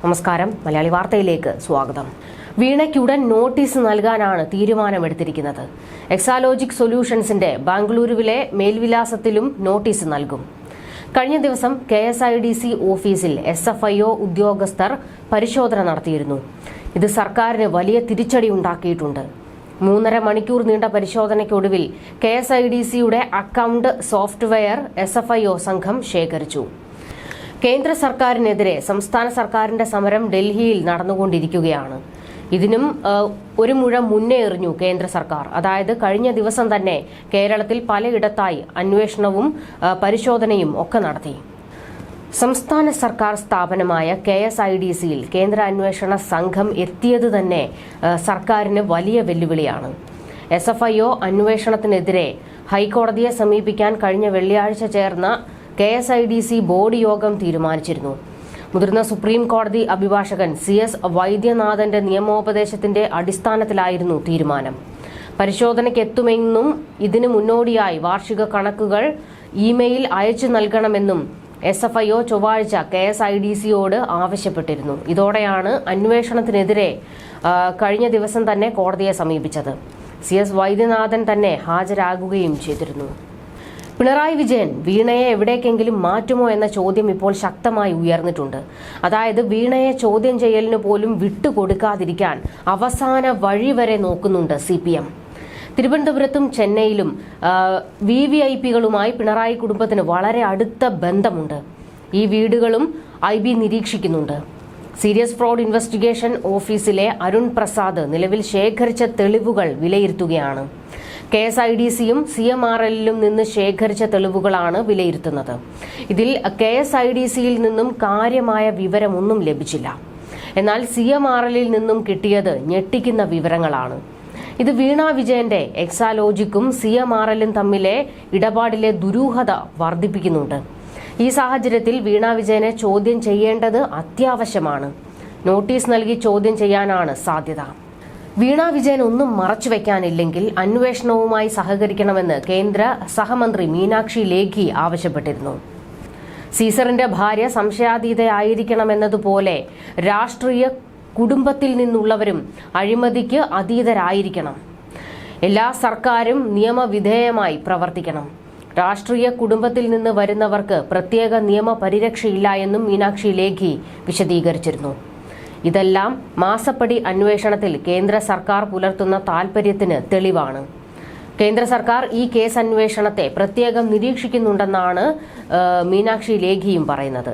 നമസ്കാരം, മലയാളി വാർത്തയിലേക്ക് സ്വാഗതം. വീണയ്ക്കുടൻ നോട്ടീസ് നൽകാനാണ് തീരുമാനമെടുത്തിരിക്കുന്നത്. എക്സാലോജിക് സൊല്യൂഷൻസിന്റെ ബാംഗ്ലൂരുവിലെ മേൽവിലാസത്തിലും നോട്ടീസ് നൽകും. കഴിഞ്ഞ ദിവസം KSIDC ഓഫീസിൽ SFIO ഉദ്യോഗസ്ഥർ പരിശോധന നടത്തിയിരുന്നു. ഇത് സർക്കാരിന് വലിയ തിരിച്ചടി ഉണ്ടാക്കിയിട്ടുണ്ട്. 3.5 മണിക്കൂർ നീണ്ട പരിശോധനയ്ക്കൊടുവിൽ KSIDCയുടെ അക്കൗണ്ട് സോഫ്റ്റ്വെയർ SFIO സംഘം ശേഖരിച്ചു. കേന്ദ്ര സർക്കാരിനെതിരെ സംസ്ഥാന സർക്കാരിന്റെ സമരം ഡൽഹിയിൽ നടന്നുകൊണ്ടിരിക്കുകയാണ്. ഇതിനും ഒരു മുഴ മുന്നേ എറിഞ്ഞു കേന്ദ്ര സർക്കാർ. അതായത് കഴിഞ്ഞ ദിവസം തന്നെ കേരളത്തിൽ പലയിടത്തായി അന്വേഷണവും പരിശോധനയും ഒക്കെ നടത്തി. സംസ്ഥാന സർക്കാർ സ്ഥാപനമായ KSIDCയിൽ കേന്ദ്ര അന്വേഷണ സംഘം എത്തിയത് തന്നെ സർക്കാരിന് വലിയ വെല്ലുവിളിയാണ്. SFIO അന്വേഷണത്തിനെതിരെ ഹൈക്കോടതിയെ സമീപിക്കാൻ കഴിഞ്ഞ വെള്ളിയാഴ്ച ചേർന്ന KSIDC ബോർഡ് യോഗം തീരുമാനിച്ചിരുന്നു. മുതിർന്ന സുപ്രീം കോടതി അഭിഭാഷകൻ CS വൈദ്യനാഥന്റെ നിയമോപദേശത്തിന്റെ അടിസ്ഥാനത്തിലായിരുന്നു തീരുമാനം. പരിശോധനയ്ക്കെത്തുമെന്നും ഇതിനു മുന്നോടിയായി വാർഷിക കണക്കുകൾ ഇമെയിൽ അയച്ചു നൽകണമെന്നും SFIO ചൊവ്വാഴ്ച KSIDCയോട് ആവശ്യപ്പെട്ടിരുന്നു. ഇതോടെയാണ് അന്വേഷണത്തിനെതിരെ കഴിഞ്ഞ ദിവസം തന്നെ കോടതിയെ സമീപിച്ചത്. CS വൈദ്യനാഥൻ തന്നെ ഹാജരാകുകയും ചെയ്തിരുന്നു. പിണറായി വിജയൻ വീണയെ എവിടേക്കെങ്കിലും മാറ്റുമോ എന്ന ചോദ്യം ഇപ്പോൾ ശക്തമായി ഉയർന്നിട്ടുണ്ട്. അതായത് വീണയെ ചോദ്യം ചെയ്യലിന് പോലും വിട്ടുകൊടുക്കാതിരിക്കാൻ അവസാന വഴി വരെ നോക്കുന്നുണ്ട് CPM. തിരുവനന്തപുരത്തും ചെന്നൈയിലും VVIPകളുമായി പിണറായി കുടുംബത്തിന് വളരെ അടുത്ത ബന്ധമുണ്ട്. ഈ വീടുകളും IB നിരീക്ഷിക്കുന്നുണ്ട്. സീരിയസ് ഫ്രോഡ് ഇൻവെസ്റ്റിഗേഷൻ ഓഫീസിലെ അരുൺ പ്രസാദ് നിലവിൽ ശേഖരിച്ച തെളിവുകൾ വിലയിരുത്തുകയാണ്. KSIDCയും CMRLലും നിന്ന് ശേഖരിച്ച തെളിവുകളാണ് വിലയിരുത്തുന്നത്. ഇതിൽ KSIDCയിൽ നിന്നും കാര്യമായ വിവരമൊന്നും ലഭിച്ചില്ല. എന്നാൽ CMRLൽ നിന്നും കിട്ടിയത് ഞെട്ടിക്കുന്ന വിവരങ്ങളാണ്. ഇത് വീണ വിജയന്റെ എക്സാലോജിക്കും CMRLും തമ്മിലെ ഇടപാടിലെ ദുരൂഹത വർദ്ധിപ്പിക്കുന്നുണ്ട്. ഈ സാഹചര്യത്തിൽ വീണ വിജയനെ ചോദ്യം ചെയ്യേണ്ടത് അത്യാവശ്യമാണ്. നോട്ടീസ് നൽകി ചോദ്യം ചെയ്യാനാണ് സാധ്യത. വീണ വിജയൻ ഒന്നും മറച്ചുവെക്കാനില്ലെങ്കിൽ അന്വേഷണവുമായി സഹകരിക്കണമെന്ന് കേന്ദ്ര സഹമന്ത്രി മീനാക്ഷി ലേഖി ആവശ്യപ്പെട്ടിരുന്നു. സീസറിന്റെ ഭാര്യ സംശയാതീതയായിരിക്കണമെന്നതുപോലെ രാഷ്ട്രീയ കുടുംബത്തിൽ നിന്നുള്ളവരും അഴിമതിക്ക് അതീതരായിരിക്കണം. എല്ലാ സർക്കാരും നിയമവിധേയമായി പ്രവർത്തിക്കണം. രാഷ്ട്രീയ കുടുംബത്തിൽ നിന്ന് വരുന്നവർക്ക് പ്രത്യേക നിയമ പരിരക്ഷയില്ല എന്നും മീനാക്ഷി ലേഖി വിശദീകരിച്ചിരുന്നു. ഇതെല്ലാം മാസപ്പടി അന്വേഷണത്തിൽ കേന്ദ്ര സർക്കാർ പുലർത്തുന്ന താൽപര്യത്തിന് തെളിവാണ്. കേന്ദ്ര സർക്കാർ ഈ കേസ് അന്വേഷണത്തെ പ്രത്യേകം നിരീക്ഷിക്കുന്നുണ്ടെന്നാണ് മീനാക്ഷി ലേഖിയും പറയുന്നത്.